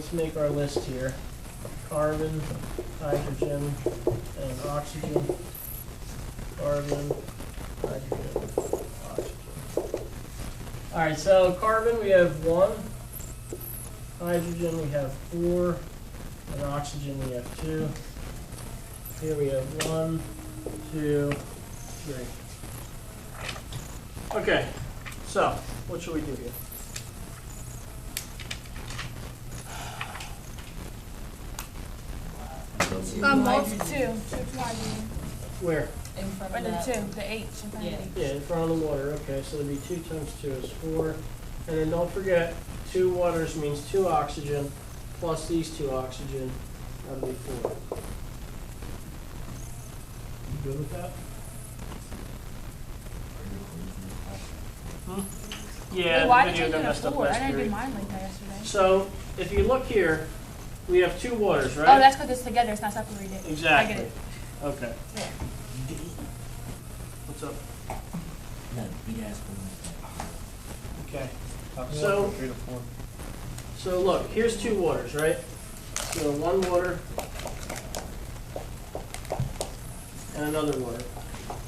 let's make our list here. Carbon, hydrogen, and oxygen. Carbon, hydrogen, oxygen. All right, so carbon we have 1, hydrogen we have 4, and oxygen we have 2. Here we have 1, 2, 3. Okay, so what should we do here? Multi 2. Where? In front Or of the that. 2, the H. In front of the H. Yeah, in front of the water. Okay, so it'll be 2 times 2 is 4. And then don't forget, 2 waters means 2 oxygen, plus these 2 oxygen, that'll be 4. You good with that? Hmm? Yeah, Wait, why the did video you got do messed a up 4? I last didn't do period. mine like that yesterday. So, if you look here, we have 2 waters, right? Oh, that's because it's together. It's not separated. Exactly. I get it. Okay. Yeah. What's up? No, big ass balloon. Okay. So look, here's 2 waters, right? So 1 water and another water.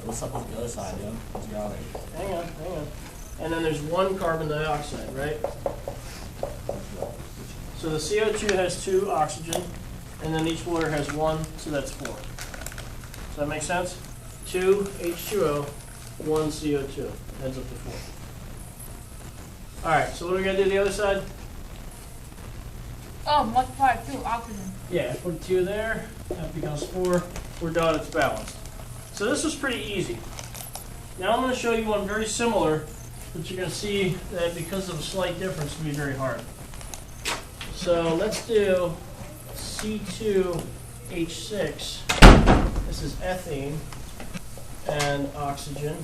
What's up with the other side, yo? What's your other? Hang on. And then there's 1 carbon dioxide, right? So the CO2 has 2 oxygen, and then each water has 1, so that's 4. Does that make sense? 2 H2O, 1 CO2. Adds up to 4. All right, so what are we going to do the other side? Oh, multiply 2, oxygen. Yeah, put 2 there, that becomes 4. We're done, it's balanced. So this was pretty easy. Now I'm going to show you one very similar, but you're going to see that because of a slight difference, it'll be very hard. So let's do C2H6. This is ethane and oxygen.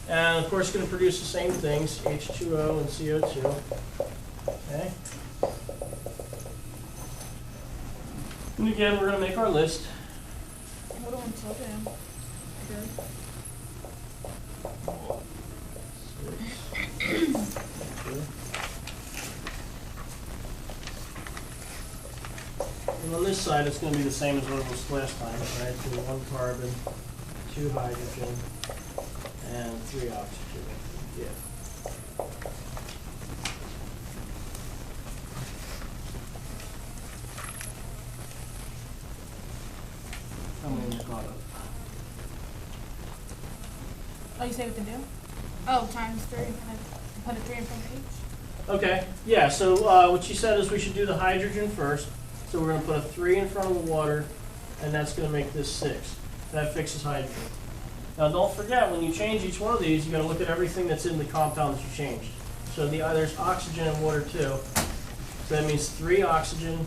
And of course, it's going to produce the same things, H2O and CO2. Okay. And again, we're going to make our list. Hold on, slow down. Good. And on this side, it's going to be the same as what it was last time, right? So 1 carbon, 2 hydrogen, and 3 oxygen. Yeah. How many you got up? Oh, you say what to do? Oh, times 3. And then put a 3 in front of each? Okay, yeah, so what she said is we should do the hydrogen first. So we're going to put a 3 in front of the water, and that's going to make this 6. That fixes hydrogen. Now don't forget, when you change each one of these, you got to look at everything that's in the compound that you changed. So there's oxygen in water too. So that means 3 oxygen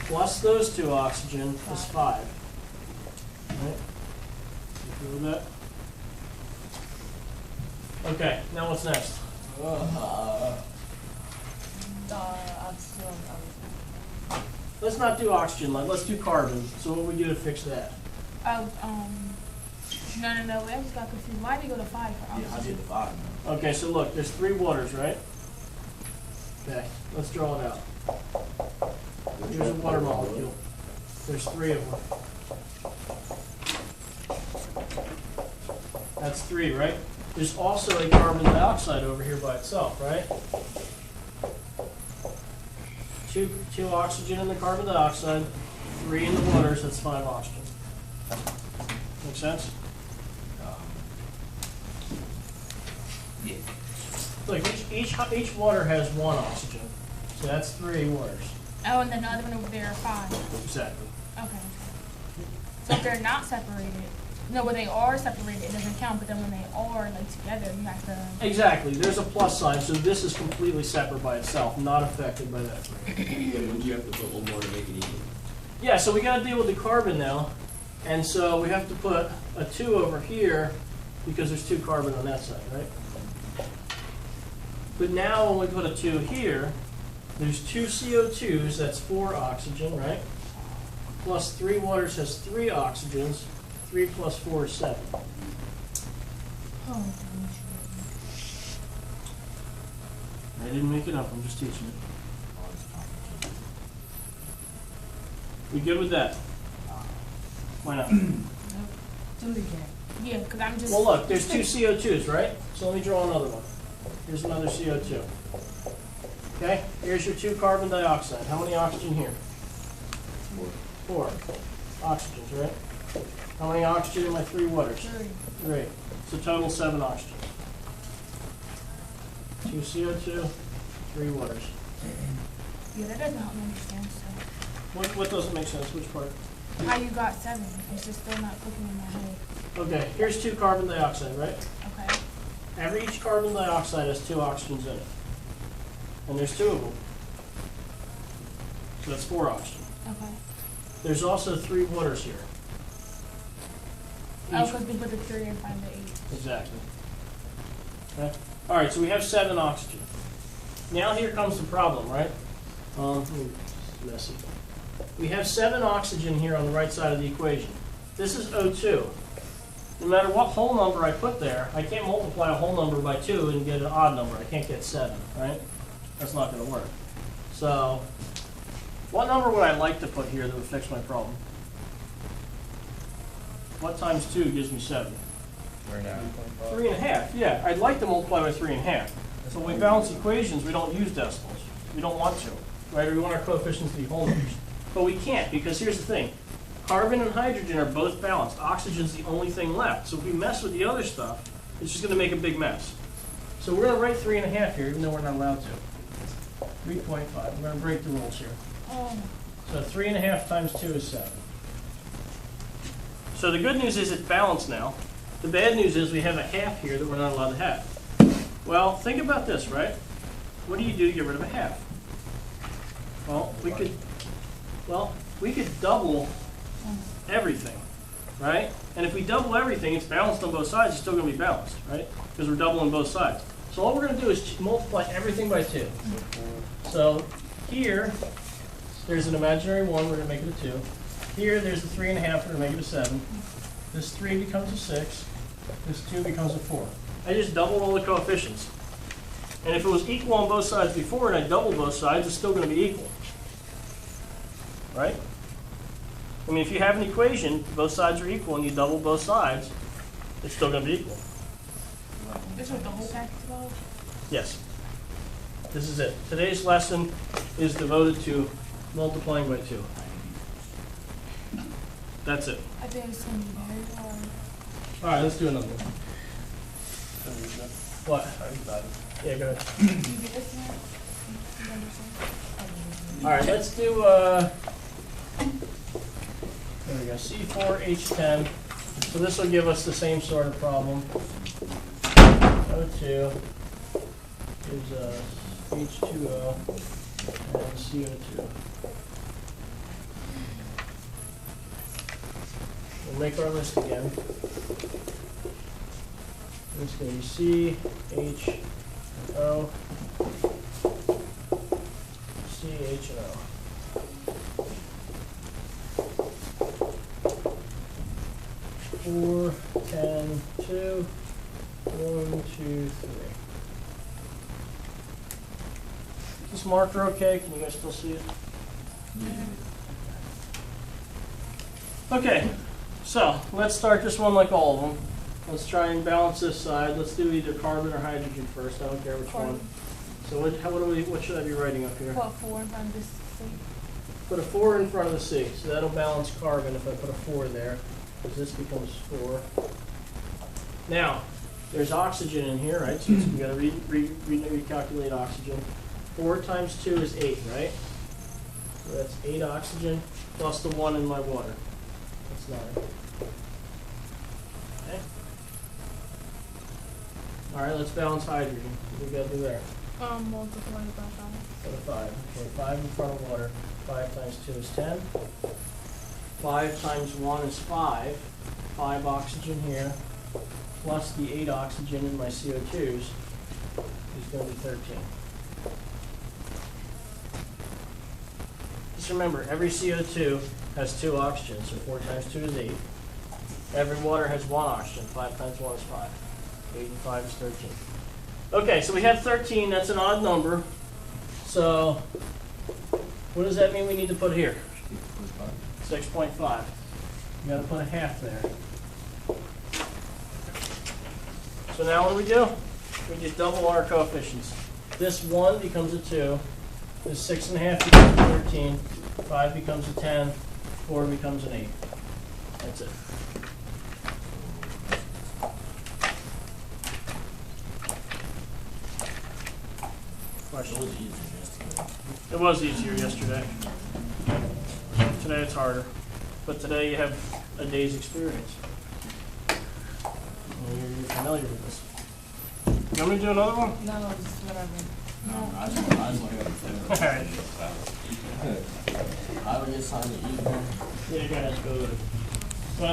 plus those 2 oxygen is 5. Right? You feel that? Okay, now what's next? Let's not do oxygen, let's do carbon. So what do we do to fix that? Oh, no, I just got confused. Why did you go to 5 for oxygen? Yeah, I did the 5. Okay, so look, there's 3 waters, right? Okay, let's draw it out. Here's a water molecule. There's 3 of them. That's 3, right? There's also a carbon dioxide over here by itself, right? 2 oxygen in the carbon dioxide, 3 in the waters, that's 5 oxygen. Make sense? Yeah. Look, each water has 1 oxygen, so that's 3 waters. Oh, and then the other one over there are 5. Exactly. Okay. So if they're not separated, no, when they are separated, it doesn't count, but then when they are like together, you have to... Exactly. There's a plus sign, so this is completely separate by itself, not affected by that. Yeah, wouldn't you have to put one more to make it even? Yeah, so we got to deal with the carbon now, and so we have to put a 2 over here because there's 2 carbon on that side, right? But now when we put a 2 here, there's 2 CO2s, that's 4 oxygen, right? Plus 3 waters has 3 oxygens. 3 plus 4 is 7. Oh, I didn't make it up, I'm just teaching it. We good with that? Why not? Do it again. Yeah, because I'm just. Well, look, there's two CO2s, right? So let me draw another one. Here's another CO2. Okay, here's your 2 carbon dioxide. How many oxygen here? 4 oxygens, right? How many oxygen in my 3 waters? 3. So total 7 oxygen. 2 CO2, 3 waters. Yeah, that doesn't help me understand. So, What doesn't make sense? Which part? how you got 7? It's just still not clicking in my head. Okay, here's 2 carbon dioxide, right? Okay. Each carbon dioxide has 2 oxygens in it. And there's 2 of them. So that's 4 oxygen. Okay. There's also 3 waters here. Oh, Each- because we put the 3 in front of the 8. Exactly. Okay. All right, so we have 7 oxygen. Now here comes the problem, right? It's messy. We have 7 oxygen here on the right side of the equation. This is O2. No matter what whole number I put there, I can't multiply a whole number by 2 and get an odd number. I can't get 7, right? That's not going to work. So, what number would I like to put here that would fix my problem? What times 2 gives me 7? 3.5. Yeah, I'd like to multiply by 3.5. So when we balance equations, we don't use decimals. We don't want to, right? Or we want our coefficients to be whole numbers. But we can't, because here's the thing. Carbon and hydrogen are both balanced. Oxygen's the only thing left. So if we mess with the other stuff, it's just going to make a big mess. So we're going to write 3.5 here, even though we're not allowed to. 3.5. We're going to break the rules here. Oh. So 3.5 times 2 is 7. So the good news is it's balanced now. The bad news is we have a half here that we're not allowed to have. Well, think about this, right? What do you do to get rid of a half? Well, we could double everything, right? And if we double everything, it's balanced on both sides. It's still going to be balanced, right? Because we're doubling both sides. So all we're going to do is multiply everything by 2. So here, there's an imaginary 1. We're going to make it a 2. Here, there's a 3.5. We're going to make it a 7. This 3 becomes a 6. This 2 becomes a 4. I just doubled all the coefficients. And if it was equal on both sides before and I doubled both sides, it's still going to be equal. Right? I mean, if you have an equation, both sides are equal, and you double both sides, it's still going to be equal. This is what the whole pack is about? Yes. This is it. Today's lesson is devoted to multiplying by 2. That's it. I think it's going to be very hard. All right, let's do another one. What? Yeah, go ahead. Do you get this one? You understand? All right, let's do, there we go, C4H10. So this will give us the same sort of problem. O2 is H2O and CO2. We'll make our list again. It's going to be C, H, and O. C, H, and O. 4, 10, 2, 1, 2, 3. Is this marker okay? Can you guys still see it? Okay, so let's start this one like all of them. Let's try and balance this side. Let's do either carbon or hydrogen first. I don't care which Carbon. one. So what should I be writing up here? Put 4 in front of this C. Put a 4 in front of the C. So that'll balance carbon if I put a 4 there, because this becomes 4. Now, there's oxygen in here, right? So we got to recalculate oxygen. 4 times 2 is 8, right? So that's 8 oxygen plus the 1 in my water. That's 9. Okay. All right, let's balance hydrogen. What do we got to do there? Multiply by 5. Put a 5. Okay, 5 in front of water. 5 times 2 is 10. 5 times 1 is 5. 5 oxygen here, plus the 8 oxygen in my CO2s is going to be 13. Just remember, every CO2 has 2 oxygens, so 4 times 2 is 8. Every water has 1 oxygen. 5 times 1 is 5. 8 and 5 is 13. Okay, so we have 13. That's an odd number. So what does that mean we need to put here? 6.5. You gotta put a half there. So now what do? We just double our coefficients. This 1 becomes a 2. This 6.5 becomes a 13. 5 becomes a 10. 4 becomes an 8. That's it. It Question? was easy yesterday. It was easier yesterday. Today it's harder. But today you have a day's experience. And you're familiar with this. You want me to do another one? No, just whatever. No, I just want to go to Alright. I would just sign the email. Yeah, you gotta go to